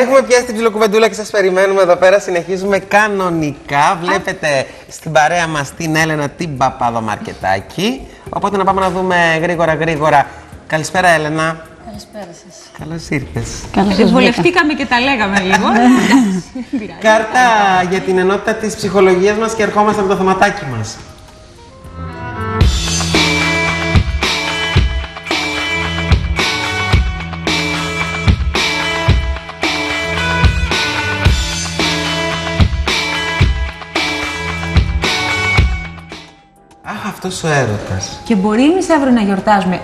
Έχουμε πιάσει την ψιλοκουβεντούλα και σας περιμένουμε εδώ πέρα. Συνεχίζουμε κανονικά. Βλέπετε στην παρέα μας την Έλενα την Παπαδομαρκετάκη. Οπότε να πάμε να δούμε γρήγορα. Καλησπέρα, Έλενα. Καλησπέρα σας. Καλώς ήρθες. Βολευτήκαμε και τα λέγαμε λίγο. Κάρτα για την ενότητα της ψυχολογίας μας και ερχόμαστε από το θεματάκι μας. Αυτός ο έρωτας. Και μπορεί εμείς αύριο να γιορτάζουμε,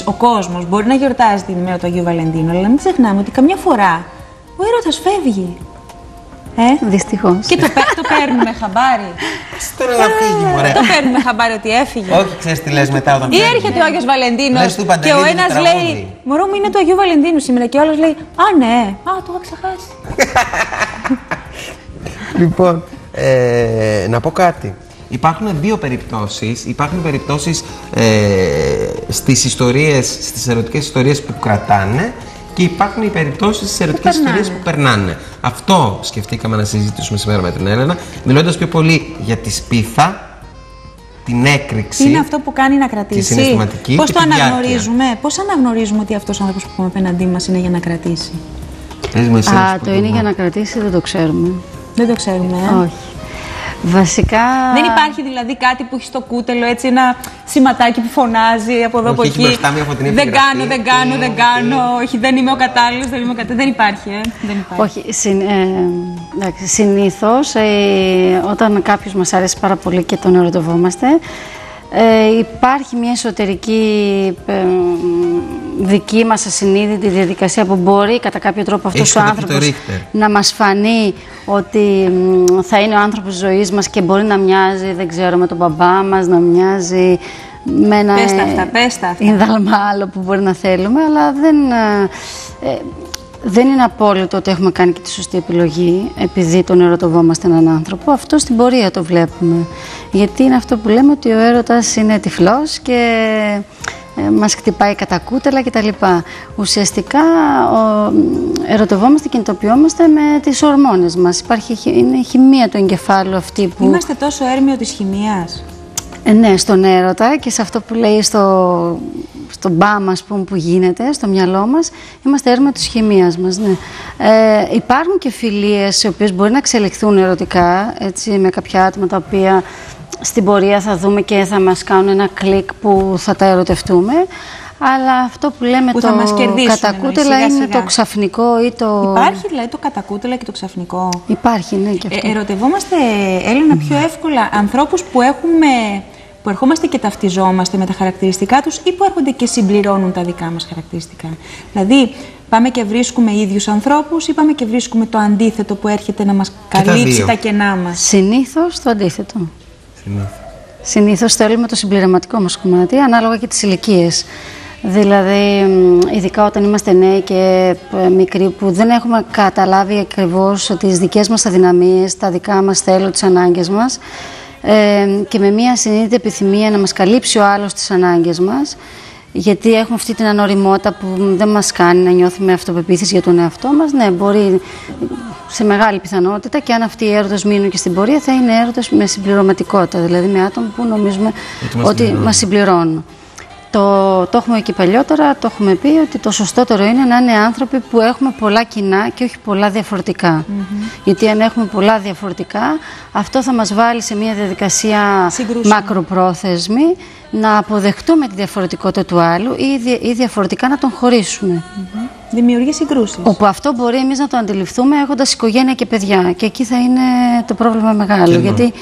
ο κόσμος μπορεί να γιορτάζει την ημέρα του Αγίου Βαλεντίνου, αλλά μην ξεχνάμε ότι καμιά φορά ο έρωτας φεύγει. Δυστυχώς. Και το παίρνουμε χαμπάρι. Τώρα να φύγει, μωρέ. Το παίρνουμε χαμπάρι ότι έφυγε. Όχι, ξέρεις τι λες μετά όταν ή έρχεται ο Άγιος Βαλεντίνος και ο ένας λέει «Μωρό μου, είναι του Αγίου Βαλεντίνου σήμερα» και ο άλλος λέει «Α, ναι, το είχα ξεχάσει». Λοιπόν, να πω κάτι. Υπάρχουν δύο περιπτώσεις. Υπάρχουν περιπτώσεις στις ερωτικές ιστορίες που κρατάνε και υπάρχουν οι περιπτώσεις στις ερωτικές ιστορίες που περνάνε. Αυτό σκεφτήκαμε να συζητήσουμε σήμερα με την Έλενα, μιλώντας πιο πολύ για τη σπίθα, την έκρηξη. Είναι αυτό που κάνει να κρατήσει. Τη συναισθηματική. Πώς το αναγνωρίζουμε, πώς αναγνωρίζουμε ότι αυτός ο άνθρωπος που έχουμε απέναντί μας είναι για να κρατήσει. Το είναι για να κρατήσει, δεν το ξέρουμε. Δεν το ξέρουμε, Όχι. Βασικά... Δεν υπάρχει δηλαδή κάτι που έχει στο κούτελο, έτσι ένα σηματάκι που φωνάζει από εδώ από εκεί. Δεν κάνω, όχι, δεν είμαι ο κατάλληλος, δεν υπάρχει, δεν υπάρχει. Όχι, συνήθως όταν κάποιος μας αρέσει πάρα πολύ και τον ερωτευόμαστε, υπάρχει μια εσωτερική δική μας ασυνείδητη διαδικασία που μπορεί κατά κάποιο τρόπο αυτός ο άνθρωπος να μας φανεί ότι θα είναι ο άνθρωπος της ζωής μας και μπορεί να μοιάζει, δεν ξέρω, με τον μπαμπά μας, να μοιάζει με ένα πες τα αυτά. ίνδαλμα άλλο που μπορεί να θέλουμε, αλλά δεν είναι απόλυτο ότι έχουμε κάνει και τη σωστή επιλογή επειδή τον ερωτευόμαστε έναν άνθρωπο. Αυτό στην πορεία το βλέπουμε. Γιατί είναι αυτό που λέμε ότι ο έρωτας είναι τυφλός και μας χτυπάει κατά κούτελα κτλ. Ουσιαστικά ερωτευόμαστε, κινητοποιόμαστε με τις ορμόνες μας. Είναι η χημεία του εγκεφάλου αυτή που... Είμαστε τόσο έρμεο της χημείας. Ναι, στον έρωτα και σε αυτό που λέει στον μπαμ, ας πούμε, που γίνεται στο μυαλό μας, είμαστε έρμεο της χημείας μας, ναι. Υπάρχουν και φιλίες οι οποίες μπορεί να εξελιχθούν ερωτικά, έτσι, με κάποια άτομα τα οποία στην πορεία θα δούμε και θα μας κάνουν ένα κλικ που θα τα ερωτευτούμε. Αλλά αυτό που λέμε που το κατακούτελα είναι το ξαφνικό ή το... Υπάρχει δηλαδή το κατακούτελα και το ξαφνικό. Υπάρχει, ναι, και αυτό. Ερωτευόμαστε, Έλενα, πιο εύκολα ανθρώπους που ερχόμαστε και ταυτιζόμαστε με τα χαρακτηριστικά τους ή που έρχονται και συμπληρώνουν τα δικά μας χαρακτηριστικά. Δηλαδή, πάμε και βρίσκουμε ίδιους ανθρώπους ή πάμε και βρίσκουμε το αντίθετο που έρχεται να μας καλύψει τα κενά μας. Συνήθως το αντίθετο. Συνήθως θέλουμε το συμπληρωματικό μας κομμάτι, ανάλογα και τις ηλικίες. Δηλαδή, ειδικά όταν είμαστε νέοι και μικροί, που δεν έχουμε καταλάβει ακριβώς τις δικές μας αδυναμίες, τα δικά μας θέλω, τις ανάγκες μας, και με μια συνείδητη επιθυμία να μας καλύψει ο άλλος τις ανάγκες μας, γιατί έχουμε αυτή την ανοριμότητα που δεν μας κάνει να νιώθουμε αυτοπεποίθηση για τον εαυτό μας. Ναι, μπορεί σε μεγάλη πιθανότητα, και αν αυτοί οι έρωτες μείνουν και στην πορεία, θα είναι έρωτες με συμπληρωματικότητα, δηλαδή με άτομα που νομίζουμε ότι μας συμπληρώνουν. Το έχουμε και παλιότερα, το έχουμε πει ότι το σωστότερο είναι να είναι άνθρωποι που έχουμε πολλά κοινά και όχι πολλά διαφορετικά. Γιατί αν έχουμε πολλά διαφορετικά, αυτό θα μας βάλει σε μια διαδικασία μακροπρόθεσμη να αποδεχτούμε τη διαφορετικότητα του άλλου ή διαφορετικά να τον χωρίσουμε. Δημιουργεί συγκρούσεις. Όπου αυτό μπορεί εμείς να το αντιληφθούμε έχοντας οικογένεια και παιδιά. Και εκεί θα είναι το πρόβλημα μεγάλο. Γιατί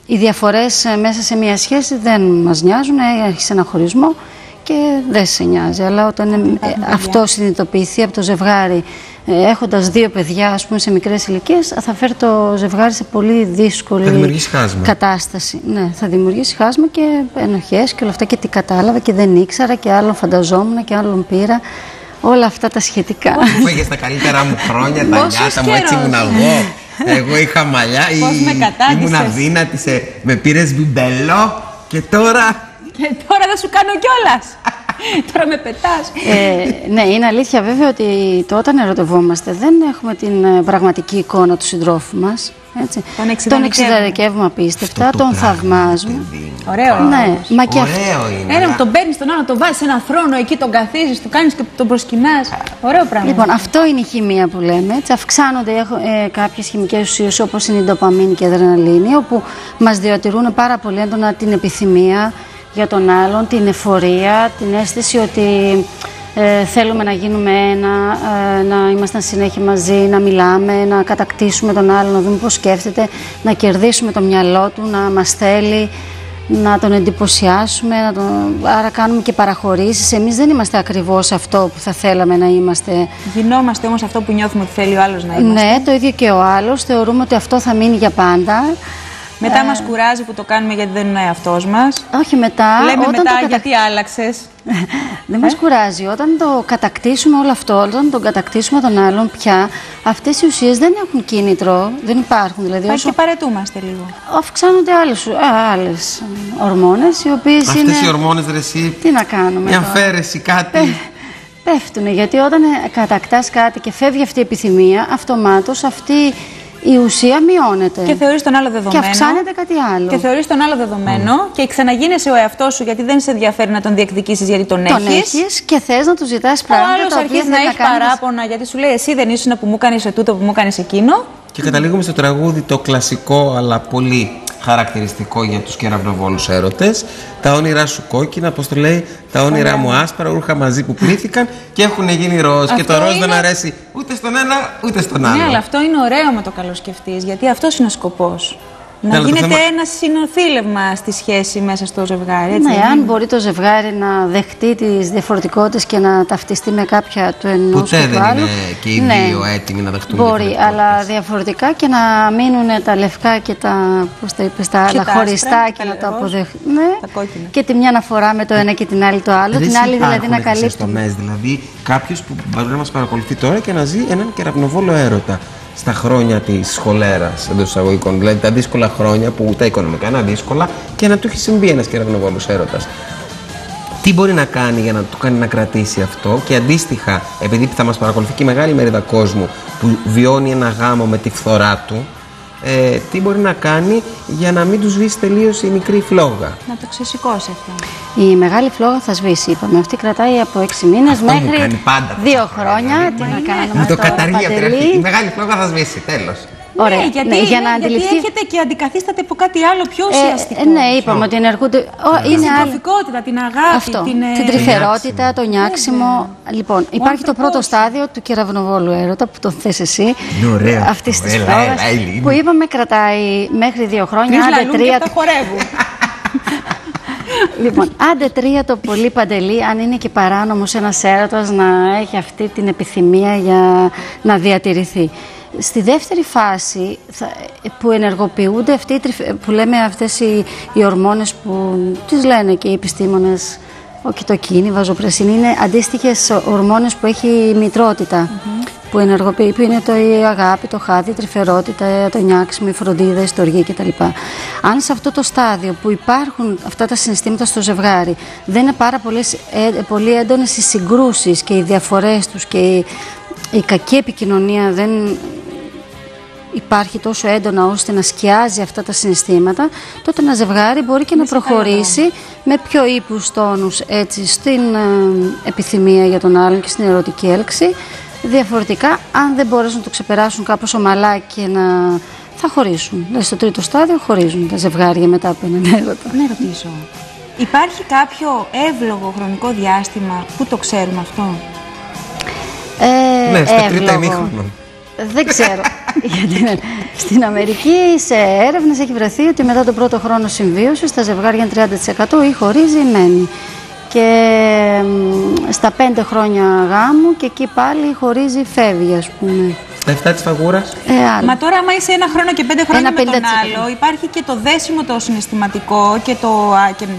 οι διαφορές μέσα σε μια σχέση δεν μας νοιάζουν, έχεις ένα χωρισμό και δεν σε νοιάζει. Αλλά όταν αυτό συνειδητοποιηθεί από το ζευγάρι, έχοντας δύο παιδιά, ας πούμε, σε μικρές ηλικίες, θα φέρει το ζευγάρι σε πολύ δύσκολη κατάσταση. Ναι, θα δημιουργήσει χάσμα και ενοχές και όλα αυτά, και τι κατάλαβα και δεν ήξερα και άλλον φανταζόμουν και άλλον πήρα. Όλα αυτά τα σχετικά. Που πήγε στα καλύτερά μου χρόνια, τα νιάτα μου, έτσι ήμουν εγώ. Εγώ είχα μαλλιά, ήμουν αδύνατη, με πήρες μπιμπελό και τώρα... Και τώρα θα σου κάνω κιόλας. Τώρα με πετάς. Ναι, είναι αλήθεια βέβαια ότι όταν ερωτευόμαστε δεν έχουμε την πραγματική εικόνα του συντρόφου μας. Έτσι. Τον εξειδανικεύουμε απίστευτα, τον θαυμάζουμε. Ωραίο. Ναι, μα και είναι. Τον παίρνεις τον άλλο, τον βάζεις σε ένα θρόνο εκεί, τον καθίζεις, του κάνεις και τον προσκυνάς. Ωραίο πράγμα. Λοιπόν, αυτό είναι η χημεία που λέμε. Έτσι. Αυξάνονται κάποιες χημικές ουσίες όπως είναι η ντοπαμίνη και η αδρεναλίνη, όπου μας διατηρούν πάρα πολύ έντονα την επιθυμία για τον άλλον, την εφορία, την αίσθηση ότι θέλουμε να γίνουμε ένα, να είμαστε συνέχεια μαζί, να μιλάμε, να κατακτήσουμε τον άλλον, να δούμε πώς σκέφτεται, να κερδίσουμε το μυαλό του, να μας θέλει, να τον εντυπωσιάσουμε, άρα κάνουμε και παραχωρήσεις. Εμείς δεν είμαστε ακριβώς αυτό που θα θέλαμε να είμαστε. Γινόμαστε όμως αυτό που νιώθουμε ότι θέλει ο άλλος να είμαστε. Ναι, το ίδιο και ο άλλος. Θεωρούμε ότι αυτό θα μείνει για πάντα. Μετά μας κουράζει που το κάνουμε γιατί δεν είναι εαυτός μας. Όχι, μετά. Λέμε μετά γιατί άλλαξες. Δεν μας κουράζει. Όταν το κατακτήσουμε όλο αυτό, όταν τον κατακτήσουμε τον άλλον, πια αυτές οι ουσίες δεν έχουν κίνητρο, δεν υπάρχουν. Δηλαδή, και παρετούμαστε λίγο. Αυξάνονται άλλες ορμόνες, οι οποίες είναι. Αυτές οι ορμόνες, ρε εσύ. Τι να κάνουμε. Μια αφαίρεση, κάτι. Πέφτουν. Γιατί όταν κατακτάς κάτι και φεύγει αυτή η επιθυμία, αυτομάτως αυτή η ουσία μειώνεται. Και θεωρείς τον άλλο δεδομένο. Και αυξάνεται κάτι άλλο. Και θεωρείς τον άλλο δεδομένο και ξαναγίνεσαι ο εαυτός σου γιατί δεν σε ενδιαφέρει να τον διεκδικήσεις γιατί τον έχεις. Τον έχεις και θες να του ζητάς πράγματα. Ο άλλος αρχίζει να έχει παράπονα γιατί σου λέει εσύ δεν ήσουν που μου κάνεις τούτο, που μου κάνεις εκείνο. Και καταλήγουμε στο τραγούδι το κλασικό αλλά πολύ χαρακτηριστικό για τους κεραυνοβόλους έρωτες. Τα όνειρά σου κόκκινα, πώς το λέει, τα όνειρά μου άσπρα, ρούχα μαζί που πλήθηκαν και έχουν γίνει ροζ. Και το ροζ δεν αρέσει ούτε στον ένα ούτε στον άλλο. Ναι, αλλά αυτό είναι ωραίο με το καλοσκεφτείς, γιατί αυτός είναι ο σκοπός. Να γίνεται ένα συνοθήλευμα στη σχέση μέσα στο ζευγάρι. Έτσι, ναι, αν μπορεί το ζευγάρι να δεχτεί τις διαφορετικότητες και να ταυτιστεί με κάποια του ενός ποτέ του άλλου. Δεν είναι και οι δύο έτοιμοι να δεχτούν. Μπορεί, αλλά διαφορετικά και να μείνουν τα λευκά και τα, πώς τα είπες, τα άλλα χωριστά και να το αποδεχτούν. Ναι. Και τη μια να φοράμε το ένα και την άλλη το άλλο. Την άλλη δηλαδή να καλύπτουμε. Δηλαδή κάποιος που μπορεί να μας παρακολουθεί τώρα και να ζει έναν κεραυνοβόλο έρωτα. Στα χρόνια της χολέρας εντός εισαγωγικών, δηλαδή τα δύσκολα χρόνια που τα οικονομικά είναι δύσκολα και να του έχει συμβεί ένας κεραυνοβόλος έρωτας. Τι μπορεί να κάνει για να του κάνει να κρατήσει αυτό και αντίστοιχα, επειδή θα μας παρακολουθεί και η μεγάλη μερίδα κόσμου που βιώνει ένα γάμο με τη φθορά του, τι μπορεί να κάνει για να μην του σβήσει τελείως η μικρή φλόγα. Να το ξεσηκώσει αυτό. Η μεγάλη φλόγα θα σβήσει, είπαμε. Αυτή κρατάει από 6 μήνες μέχρι 2 χρόνια. Τι να κάνουμε. Να το καταργεί από την αρχή. Η μεγάλη φλόγα θα σβήσει, τέλος. Ωραία. Ναι, γιατί, για να αντιληφθεί... γιατί έχετε και αντικαθίσταται από κάτι άλλο πιο ουσιαστικό. Ναι, είπαμε ότι ενεργούνται. Την συντροφικότητα, την αγάπη, την τρυφερότητα, το νιάξιμο. Λοιπόν, υπάρχει το πρώτο στάδιο του κεραυνοβόλου έρωτα που τον θες εσύ. Αυτή τη φλόγα. Που είπαμε κρατάει μέχρι 2 χρόνια. Άντε 3. Τα χορεύουν. Λοιπόν, άντε 3 το πολύ, Παντελή, αν είναι και παράνομος ένας έρωτας να έχει αυτή την επιθυμία για να διατηρηθεί. Στη δεύτερη φάση που ενεργοποιούνται αυτοί, που λέμε αυτές οι ορμόνες που τις λένε και οι επιστήμονες, ο κιτοκίνη, η βαζοπρεσίνη, είναι αντίστοιχες ορμόνες που έχει η μητρότητα, που ενεργοποιεί, που είναι η αγάπη, το χάδι, η τρυφερότητα, το νιάξιμο, η φροντίδα, η στοργή κτλ. Αν σε αυτό το στάδιο που υπάρχουν αυτά τα συναισθήματα στο ζευγάρι δεν είναι πάρα πολύ έντονες οι συγκρούσεις και οι διαφορές τους και η κακή επικοινωνία δεν υπάρχει τόσο έντονα ώστε να σκιάζει αυτά τα συναισθήματα, τότε ένα ζευγάρι μπορεί και να προχωρήσει με πιο ύπους τόνους έτσι, στην επιθυμία για τον άλλον και στην ερωτική έλξη. Διαφορετικά, αν δεν μπορέσουν να το ξεπεράσουν κάπως ομαλά και θα χωρίσουν. Δηλαδή, στο τρίτο στάδιο χωρίζουν τα ζευγάρια μετά από έναν έρωτα. Να ρωτήσω. Υπάρχει κάποιο εύλογο χρονικό διάστημα που το ξέρουμε αυτό? Ναι, στο τρίτο ημίχρονο. Δεν ξέρω. Γιατί στην Αμερική σε έρευνες έχει βρεθεί ότι μετά τον πρώτο χρόνο συμβίωσης τα ζευγάρια είναι 30% ή χωρίζει ή μένει. Και στα 5 χρόνια γάμου και εκεί πάλι χωρίζει, φεύγει, ας πούμε. Στα 7 της φαγούρας. Μα τώρα, άμα είσαι 1 χρόνο και 5 χρόνια με τον άλλο, υπάρχει και το δέσιμο το συναισθηματικό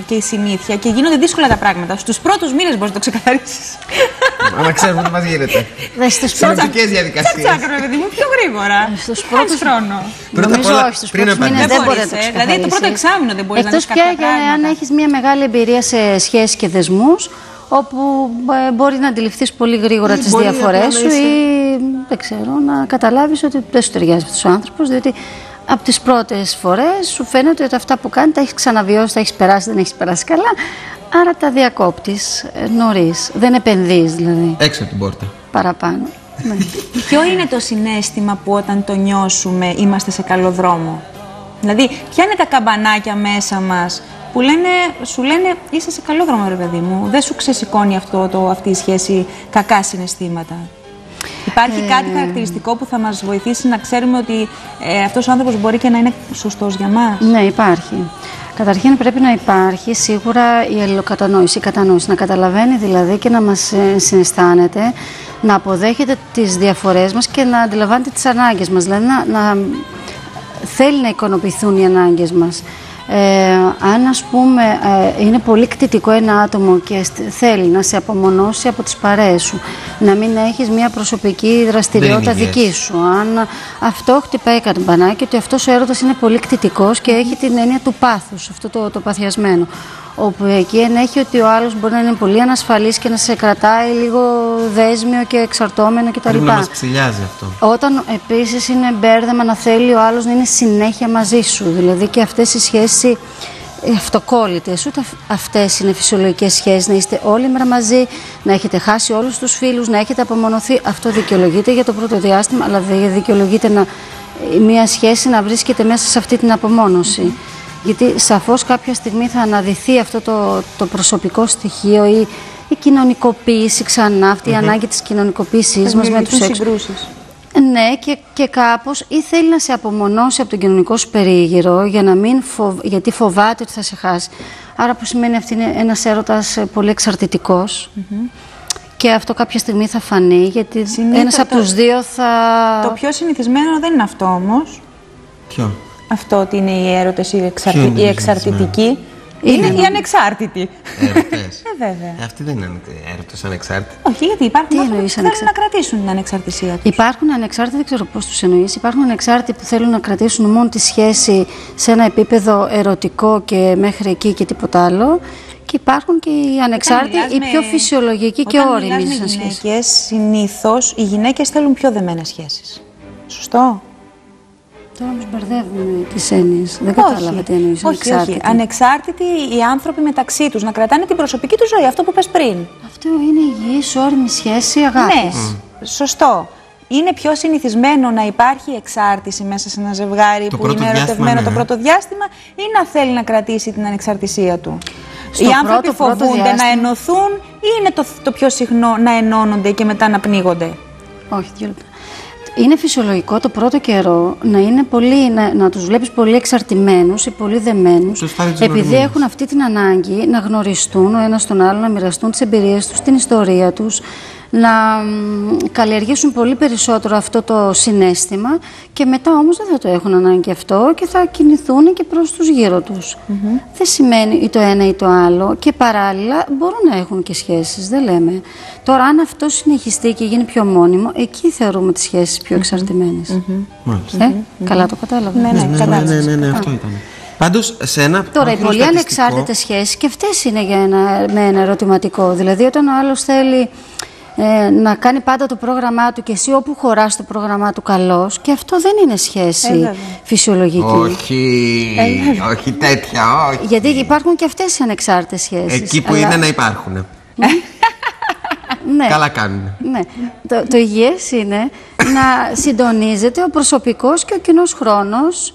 και η συνήθεια και γίνονται δύσκολα τα πράγματα. Στους πρώτους μήνες μπορείς να το ξεκαθαρίσεις. Να ξέρουμε τι μας γίνεται. Συνοπτικές διαδικασίες. Τσάκρα, παιδί μου, πιο γρήγορα. Στους πρώτους χρόνο. Νομίζω όχι, στους πρώτους μήνες δεν μπορεί να το ξεκαθαρίσεις. Δηλαδή το πρώτο εξάμηνο δεν μπορείς να το ξεκαθαρίσεις. Εκτός πια αν έχεις μια μεγάλη εμπειρία σε σχέσεις και δεσμούς, όπου μπορεί να αντιληφθείς πολύ γρήγορα τις διαφορές σου ή δεν ξέρω, να καταλάβεις ότι δεν σου ταιριάζει αυτός ο άνθρωπος, διότι από τις πρώτες φορές σου φαίνεται ότι αυτά που κάνει τα έχεις ξαναβιώσει, τα έχεις περάσει, δεν έχεις περάσει καλά, άρα τα διακόπτεις νωρίς, δεν επενδύεις δηλαδή. Έξω από την πόρτα. Παραπάνω. Ναι. Ποιο είναι το συναίσθημα που όταν το νιώσουμε είμαστε σε καλό δρόμο? Δηλαδή, ποια είναι τα καμπανάκια μέσα μας που σου λένε είσαι σε καλό δρόμο, ρε παιδί μου, δεν σου ξεσηκώνει αυτή η σχέση κακά συναισθήματα? Υπάρχει κάτι χαρακτηριστικό που θα μας βοηθήσει να ξέρουμε ότι αυτός ο άνθρωπος μπορεί και να είναι σωστός για μας? Ναι, υπάρχει. Καταρχήν πρέπει να υπάρχει σίγουρα η αλληλοκατανόηση, η κατανόηση, να καταλαβαίνει δηλαδή και να μας συναισθάνεται, να αποδέχεται τις διαφορές μας και να αντιλαμβάνεται τις ανάγκες μας, δηλαδή να θέλει να ικανοποιηθούν οι ανάγκες μας. Αν ας πούμε είναι πολύ κτητικό ένα άτομο και θέλει να σε απομονώσει από τις παρέες σου, να μην έχεις μια προσωπική δραστηριότητα δική σου, αν αυτό χτυπάει καμπανάκι ότι αυτός ο έρωτας είναι πολύ κτητικός και έχει την έννοια του πάθους, αυτό το παθιασμένο, όπου εκεί ενέχει ότι ο άλλος μπορεί να είναι πολύ ανασφαλής και να σε κρατάει λίγο δέσμιο και εξαρτώμενο κτλ. Πρέπει να μας ξυλιάζει αυτό. Όταν επίσης είναι μπέρδεμα να θέλει ο άλλος να είναι συνέχεια μαζί σου, δηλαδή και αυτές οι σχέσεις αυτοκόλλητες, ούτε αυτές είναι φυσιολογικές σχέσεις, να είστε όλη μέρα μαζί, να έχετε χάσει όλους τους φίλους, να έχετε απομονωθεί. Αυτό δικαιολογείται για το πρώτο διάστημα, αλλά δεν δικαιολογείται μια σχέση να βρίσκεται μέσα σε αυτή την απομόνωση. Γιατί σαφώς κάποια στιγμή θα αναδυθεί αυτό το προσωπικό στοιχείο ή η κοινωνικοποίηση ξανά, αυτή η ανάγκη της κοινωνικοποίησης μας με τους συγκρούσεις. Ναι, και κάπως ή θέλει να σε απομονώσει από τον κοινωνικό σου περίγυρο για να μην γιατί φοβάται ότι θα σε χάσει. Άρα που σημαίνει αυτή είναι ένας έρωτας πολύ εξαρτητικός. Και αυτό κάποια στιγμή θα φανεί, γιατί ένας από τους δύο θα... Το πιο συνηθισμένο δεν είναι αυτό όμως. Ποιο? Αυτό ότι είναι οι έρωτες οι εξαρτητικοί. Είναι οι ανεξάρτητοι. Έρωτες. Βέβαια. Αυτοί δεν είναι έρωτες ανεξάρτητοι. Όχι, γιατί υπάρχουν άνθρωποι που θέλουν να κρατήσουν την ανεξαρτησία τους. Υπάρχουν ανεξάρτητοι, δεν ξέρω πώς τους εννοείς. Υπάρχουν ανεξάρτητοι που θέλουν να κρατήσουν μόνο τη σχέση σε ένα επίπεδο ερωτικό και μέχρι εκεί και τίποτα άλλο. Και υπάρχουν και οι ανεξάρτητοι, οι πιο φυσιολογικοί και όριμοι. Όταν μιλάς με γυναίκες, συνήθως οι γυναίκες θέλουν πιο δεμένες σχέσεις. Σωστό? Τώρα μας μπερδεύουμε τις έννοιες. Δεν κατάλαβα τι εννοείς. Όχι. Ανεξάρτητοι οι άνθρωποι μεταξύ τους, να κρατάνε την προσωπική τους ζωή, αυτό που πες πριν. Αυτό είναι υγιής, όριμη σχέση αγάπης. Ναι, σωστό. Είναι πιο συνηθισμένο να υπάρχει εξάρτηση μέσα σε ένα ζευγάρι που είναι ερωτευμένο το πρώτο διάστημα ή να θέλει να κρατήσει την ανεξαρτησία του? Οι άνθρωποι φοβούνται να ενωθούν ή είναι το πιο συχνό να ενώνονται και μετά να πνίγονται? Όχι, 2 λεπτά. Είναι φυσιολογικό το πρώτο καιρό να τους βλέπεις πολύ εξαρτημένους ή πολύ δεμένους, επειδή έχουν αυτή την ανάγκη να γνωριστούν ο ένας τον άλλο, να μοιραστούν τις εμπειρίες τους, την ιστορία τους, να καλλιεργήσουν πολύ περισσότερο αυτό το συναίσθημα και μετά όμως δεν θα το έχουν ανάγκη αυτό και θα κινηθούν και προς τους γύρω τους. Δεν σημαίνει ή το ένα ή το άλλο και παράλληλα μπορούν να έχουν και σχέσεις, δεν λέμε. Τώρα αν αυτό συνεχιστεί και γίνει πιο μόνιμο, εκεί θεωρούμε τις σχέσεις πιο εξαρτημένες. Καλά το κατάλαβα. Ναι, αυτό ήταν. Πάντως, σε ένα τώρα, οι πολύ ανεξάρτητες σχέσεις και αυτές είναι με ένα ερωτηματικό. Δηλαδή, όταν ο άλλος θέλει να κάνει πάντα το πρόγραμμά του και εσύ όπου χωράς το πρόγραμμά του καλώς, και αυτό δεν είναι σχέση φυσιολογική. Όχι τέτοια, όχι. Γιατί υπάρχουν και αυτές οι ανεξάρτητες σχέσεις. Εκεί που είναι να υπάρχουν. Ναι. Καλά κάνουν. Ναι. Το υγιές είναι να συντονίζεται ο προσωπικός και ο κοινός χρόνος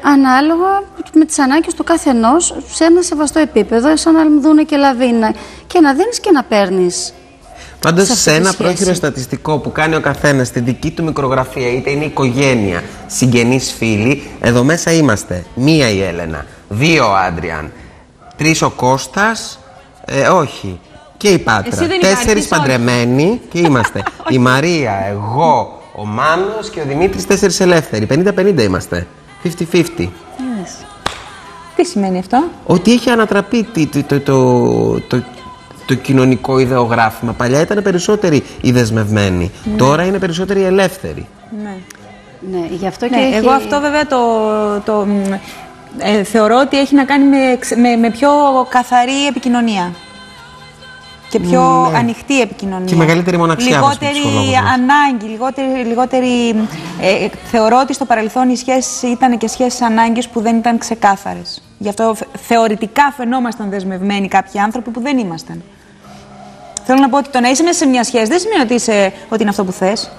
ανάλογα με τις ανάγκες του καθενός σε ένα σεβαστό επίπεδο, σαν να δούνε και λαβίνα και να δίνεις και να παίρνεις. Πάντως σε ένα πρόχειρο στατιστικό που κάνει ο καθένας στη δική του μικρογραφία, είτε είναι οικογένεια, συγγενείς, φίλοι, εδώ μέσα είμαστε 1 η Έλενα, 2 ο Άντριαν, 3 ο Κώστας, όχι, και η Πάτρα, 4 παντρεμένοι και είμαστε η Μαρία, εγώ, ο Μάνος και ο Δημήτρης, 4 ελεύθεροι, 50-50 είμαστε, 50-50. Τι σημαίνει αυτό? Ότι έχει ανατραπεί το κοινωνικό ιδεογράφημα. Παλιά ήταν περισσότεροι οι δεσμευμένοι. Τώρα είναι περισσότεροι οι ελεύθεροι. Ναι, γι' αυτό και εγώ αυτό βέβαια θεωρώ ότι έχει να κάνει με πιο καθαρή επικοινωνία. και πιο ανοιχτή επικοινωνία. Και μεγαλύτερη μοναξιά. Λιγότερη ανάγκη, λιγότερη. Θεωρώ ότι στο παρελθόν οι σχέσεις ήταν και σχέσεις ανάγκης που δεν ήταν ξεκάθαρες. Γι' αυτό θεωρητικά φαινόμασταν δεσμευμένοι κάποιοι άνθρωποι που δεν ήμασταν. Θέλω να πω ότι το να είσαι μέσα σε μια σχέση δεν σημαίνει ότι είναι αυτό που θες.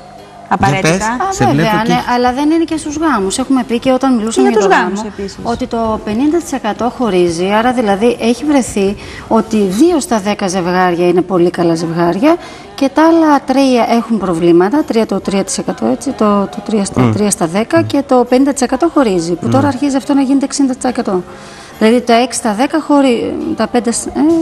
Απαραίτητα. Βέβαια, ναι, αλλά δεν είναι και στους γάμους. Έχουμε πει και όταν μιλούσαμε για τους γάμους ότι το 50% χωρίζει. Άρα δηλαδή έχει βρεθεί ότι 2 στα 10 ζευγάρια είναι πολύ καλά ζευγάρια και τα άλλα 3 έχουν προβλήματα. 3% έτσι, το 3 στα 10 και το 50% χωρίζει. Που τώρα αρχίζει αυτό να γίνεται 60%. Δηλαδή τα 6 στα 10 χωρί. Τα 5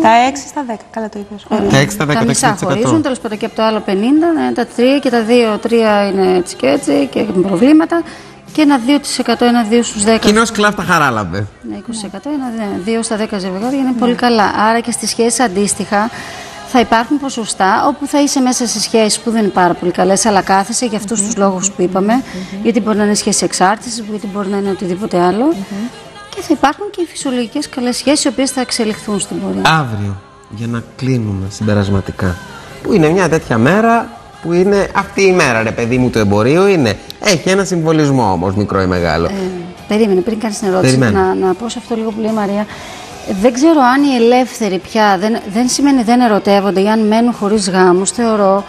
τα 6 στα 10, καλά το είπες. Τα 6 στα 10 τα μισά χωρίζουν, τέλος πάντων και από το άλλο 50, τα 3 και τα 2 είναι έτσι και έτσι και έχουν προβλήματα. Και ένα 2%, ένα 2 στους 10. Κοινώς κλαμπ τα χαράλαμπε. Ναι, 20%, ένα 2 στα 10 ζευγάρια είναι πολύ καλά. Άρα και στις σχέσεις αντίστοιχα θα υπάρχουν ποσοστά όπου θα είσαι μέσα σε σχέσεις που δεν είναι πάρα πολύ καλές, αλλά κάθεσαι για αυτούς τους λόγους που είπαμε. Γιατί μπορεί να είναι σχέση εξάρτησης, γιατί μπορεί να είναι οτιδήποτε άλλο. Και θα υπάρχουν και οι φυσιολογικές καλές σχέσεις, οι οποίες θα εξελιχθούν στην πορεία. Αύριο, για να κλείνουμε συμπερασματικά, που είναι μια τέτοια μέρα που είναι αυτή η μέρα, ρε παιδί μου, του εμπορίου είναι. Έχει ένα συμβολισμό όμως, μικρό ή μεγάλο. Περίμενε, πριν κάνεις την ερώτηση, να πω σε αυτό λίγο που λέει η Μαρία. Δεν ξέρω αν οι ελεύθεροι πια δεν σημαίνει δεν ερωτεύονται ή αν μένουν χωρίς γάμους. Θεωρώ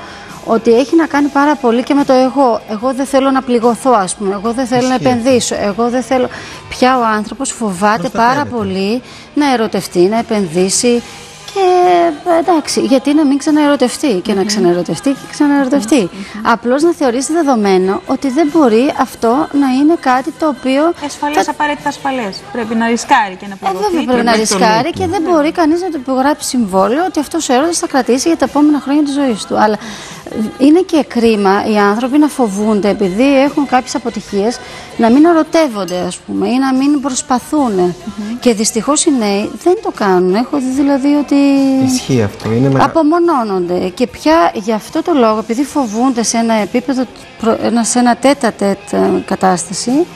ότι έχει να κάνει πάρα πολύ και με το εγώ. Εγώ δεν θέλω να πληγωθώ, ας πούμε. Εγώ δεν θέλω να επενδύσω. Εγώ δεν θέλω. Πια ο άνθρωπος φοβάται πάρα πολύ να ερωτευτεί, να επενδύσει. Και εντάξει, γιατί να μην ξαναερωτευτεί και να ξαναερωτευτεί και ξαναερωτευτεί. Απλώς να θεωρήσει δεδομένο ότι δεν μπορεί αυτό να είναι κάτι το οποίο. Ασφαλές, απαραίτητα ασφαλές. Πρέπει να ρισκάρει και να πληγωθεί. Βέβαια πρέπει να ρισκάρει και δεν μπορεί κανείς να του υπογράψει συμβόλαιο ότι αυτός ο έρωτας θα κρατήσει για τα επόμενα χρόνια της ζωής του. Αλλά είναι και κρίμα οι άνθρωποι να φοβούνται επειδή έχουν κάποιες αποτυχίες να μην ερωτεύονται, ας πούμε, ή να μην προσπαθούν. Και δυστυχώς οι νέοι δεν το κάνουν. Έχω δει δηλαδή ότι. Ισχύει αυτό. Είναι απομονώνονται. Και πια γι' αυτό το λόγο, επειδή φοβούνται σε ένα επίπεδο, σε ένα τέτα-τέτ κατάσταση,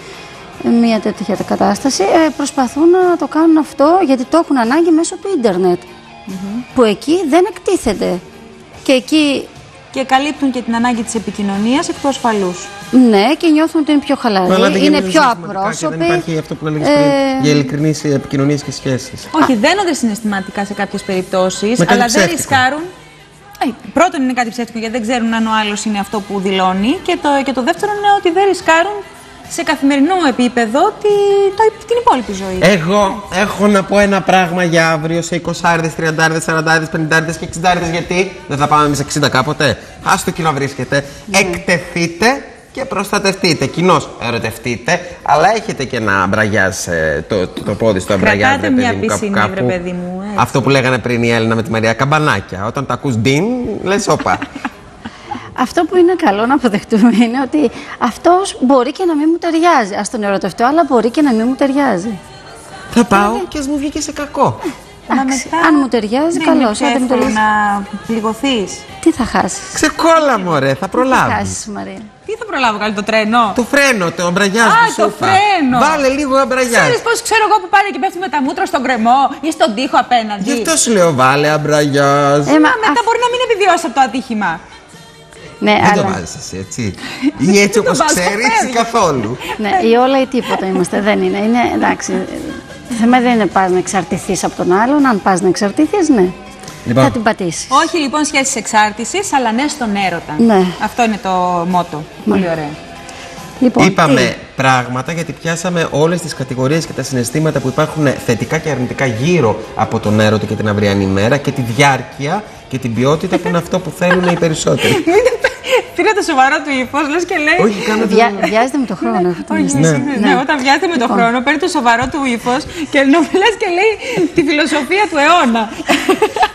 μια τέτοια κατάσταση, προσπαθούν να το κάνουν αυτό γιατί το έχουν ανάγκη μέσω του ίντερνετ. Που εκεί δεν εκτίθεται. Και εκεί. Και καλύπτουν και την ανάγκη της επικοινωνίας εκ του ασφαλούς. Ναι, και νιώθουν ότι είναι πιο χαλαροί, είναι πιο απρόσωποι. Δεν υπάρχει αυτό που έλεγες πριν για ειλικρινείς επικοινωνίες και σχέσεις. Όχι, δένονται συναισθηματικά σε κάποιες περιπτώσεις, αλλά δεν ρισκάρουν. Πρώτον είναι κάτι ψεύτικο γιατί δεν ξέρουν αν ο άλλος είναι αυτό που δηλώνει. Και το δεύτερο είναι ότι δεν ρισκάρουν σε καθημερινό επίπεδο την υπόλοιπη ζωή. Εγώ έχω να πω ένα πράγμα για αύριο σε 20άριδες, 30άριδες, 40άριδες, 50άριδες και 60άριδες. Γιατί δεν θα πάμε εμείς 60 κάποτε. Ας το κοινό βρίσκεται. Εκτεθείτε και προστατευτείτε. Κοινώς ερωτευτείτε, αλλά έχετε και να αμπραγιάζ το πόδι στο αμπραγιάζ. Κρατάτε μια πισινή, βρε παιδί μου. Αυτό που λέγανε πριν η Έλληνα με τη Μαρία, καμπανάκια. Όταν τα ακούς ντιν, λες όπα. Αυτό που είναι καλό να αποδεχτούμε είναι ότι αυτός μπορεί και να μην μου ταιριάζει. Ας τον ερωτευτώ, αλλά μπορεί και να μην μου ταιριάζει. Θα πάω και ας μου βγει και σε κακό. Αν μου ταιριάζει, καλώς. Αν δεν μου ταιριάζει, να πληγωθείς. Τι θα χάσεις? Ξεκόλα, μωρέ, θα προλάβεις. Τι θα χάσεις, Μαρία? Τι θα προλάβω, καλή, το τρένο? Το φρένο, το αμπραγιάζ. Το φρένο. Βάλε λίγο αμπραγιάζ. Ξέρεις πώς ξέρω εγώ που πάνε και πέφτουμε τα μούτρα στον κρεμό ή στον τοίχο απέναντι? Γι' αυτό σου λέω, βάλε αμπραγιάζ. Μετά μπορεί να μην επιβιώσει από το ατύχημα. Ναι, δεν το βάζεις εσύ, έτσι. Ή έτσι όπως ξέρεις, καθόλου. Ναι, ή όλα ή τίποτα είμαστε. Δεν είναι. Είναι εντάξει. Το θέμα δεν είναι πας να εξαρτηθείς από τον άλλον. Αν πας να εξαρτηθείς, ναι. Λοιπόν. Θα την πατήσεις. Όχι λοιπόν σχέσεις εξάρτησης, αλλά ναι στον έρωτα. Ναι. Αυτό είναι το μότο. Πολύ ωραίο. Λοιπόν, είπαμε πράγματα γιατί πιάσαμε όλες τις κατηγορίες και τα συναισθήματα που υπάρχουν θετικά και αρνητικά γύρω από τον έρωτα και την αυριανή μέρα και τη διάρκεια και την ποιότητα που είναι αυτό που θέλουν οι περισσότεροι. Πήρα το σοβαρό του ύφος, λες και λέει. Όχι, κάνω βιάζεται με το χρόνο. Ναι, όταν βιάζεται με το χρόνο, παίρνει το σοβαρό του ύφος και λες και λέει τη φιλοσοφία του αιώνα.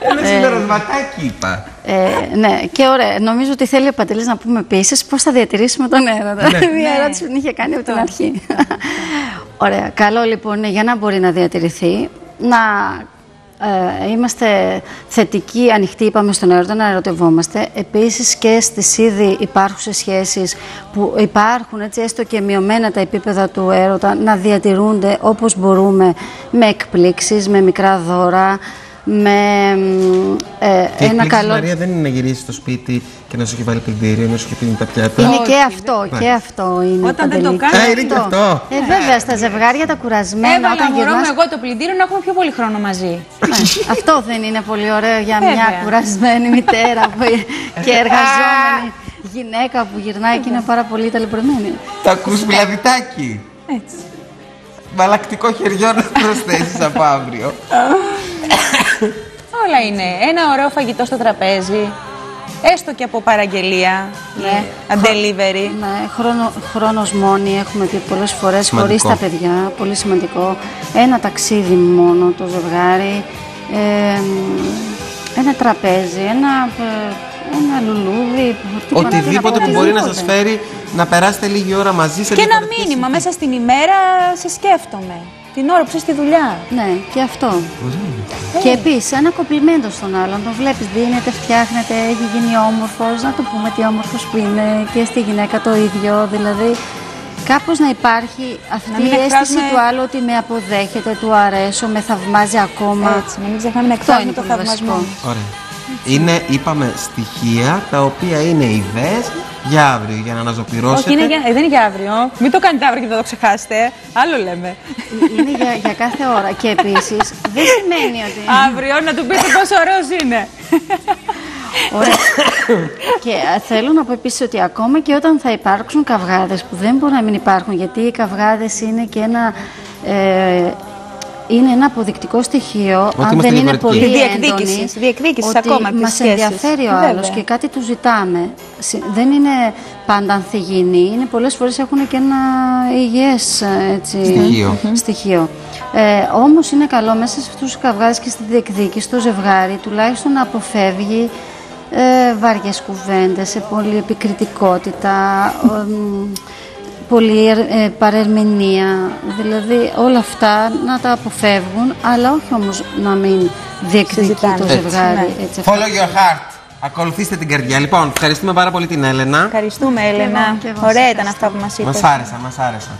Ένα συμπερασματάκι είπα. Ναι, και ωραία. Νομίζω ότι θέλει ο Παντελής να πούμε επίσης πώς θα διατηρήσουμε τον έρωτα. Μια ερώτηση που την είχε κάνει από την αρχή. Ωραία. Καλό λοιπόν για να μπορεί να διατηρηθεί, να είμαστε θετικοί, ανοιχτοί, είπαμε στον έρωτα, να ερωτευόμαστε. Επίσης και στις ήδη υπάρχουσες σχέσεις που υπάρχουν, έτσι, έστω και μειωμένα τα επίπεδα του έρωτα, να διατηρούνται όπως μπορούμε, με εκπλήξεις, με μικρά δώρα, με Και η καλό... Μαρία δεν είναι να γυρίσει στο σπίτι και να σου έχει βάλει πλυντήριο, να σου έχει πει τα πιάτα. Είναι και αυτό, και αυτό είναι. Όταν δεν το κάνει. Είναι και αυτό. Βέβαια, στα ζευγάρια τα κουρασμένα. Έβαλα μωρό μου εγώ το πλυντήριο να έχουμε πιο πολύ χρόνο μαζί. Αυτό δεν είναι πολύ ωραίο για μια κουρασμένη μητέρα και εργαζόμενη γυναίκα που γυρνάει και είναι πάρα πολύ ταλαιπωρημένη. Τα ακούς Μιλαδιτάκη. Έτσι. Μαλακτικό χεριό να προσθέσεις από αύριο. Όλα είναι. Ένα ωραίο φαγητό στο τραπέζι. Έστω και από παραγγελία. Ναι. Delivery. Ναι, χρόνος μόνοι έχουμε πει πολλές φορές, χωρίς τα παιδιά. Πολύ σημαντικό. Ένα ταξίδι μόνο το ζευγάρι. Ένα τραπέζι. Ένα λουλούδι. Οτιδήποτε που μπορεί να σας φέρει να περάσετε λίγη ώρα μαζί σε. Και ένα μήνυμα μέσα στην ημέρα, σε σκέφτομαι. Την ώρα που είσαι στη δουλειά. Ναι, και αυτό. Και επίσης ένα κομπλιμέντο στον άλλον. Τον βλέπεις, δίνεται, φτιάχνεται, έχει γίνει όμορφος. Να το πούμε τι όμορφος που είναι. Και στη γυναίκα το ίδιο. Δηλαδή, κάπως να υπάρχει αυτή η αίσθηση του άλλου ότι με αποδέχεται, του αρέσω, με θαυμάζει ακόμα. Έτσι, να μην ξεχνάμε να εκφράζουμε το θαυμασμό. Ωραία. Είναι, είπαμε, στοιχεία τα οποία είναι ιδέες για αύριο, για να αναζωπυρώσετε. Όχι, δεν είναι για αύριο. Μην το κάνετε αύριο και θα το ξεχάσετε. Άλλο λέμε. Είναι για κάθε ώρα. Και επίσης δεν σημαίνει ότι. Αύριο να του πείτε πόσο ωραίος είναι. Ωραία. Και θέλω να πω επίσης ότι ακόμα και όταν θα υπάρξουν καυγάδες, που δεν μπορεί να μην υπάρχουν, γιατί οι καυγάδες είναι και ένα. Είναι ένα αποδεικτικό στοιχείο, αν δεν είναι πολύ έντονη, διεκδίκηση ότι ακόμα μας ενδιαφέρει ο άλλος και κάτι του ζητάμε. Δεν είναι πάντα ανθυγιεινή, είναι πολλές φορές έχουν και ένα υγιές στοιχείο. Όμως είναι καλό μέσα σε αυτούς τους καυγάδες και στη διεκδίκηση το ζευγάρι τουλάχιστον να αποφεύγει βαριές κουβέντες, πολλή επικριτικότητα, πολλή παρερμηνία, δηλαδή όλα αυτά να τα αποφεύγουν, αλλά όχι όμως να μην διεκδικεί το ζευγάρι. Έτσι. Follow your heart. Ακολουθήστε την καρδιά. Λοιπόν, ευχαριστούμε πάρα πολύ την Έλενα. Ευχαριστούμε, Έλενα. Ωραία ήταν αυτά που μας είπες. Μας άρεσαν.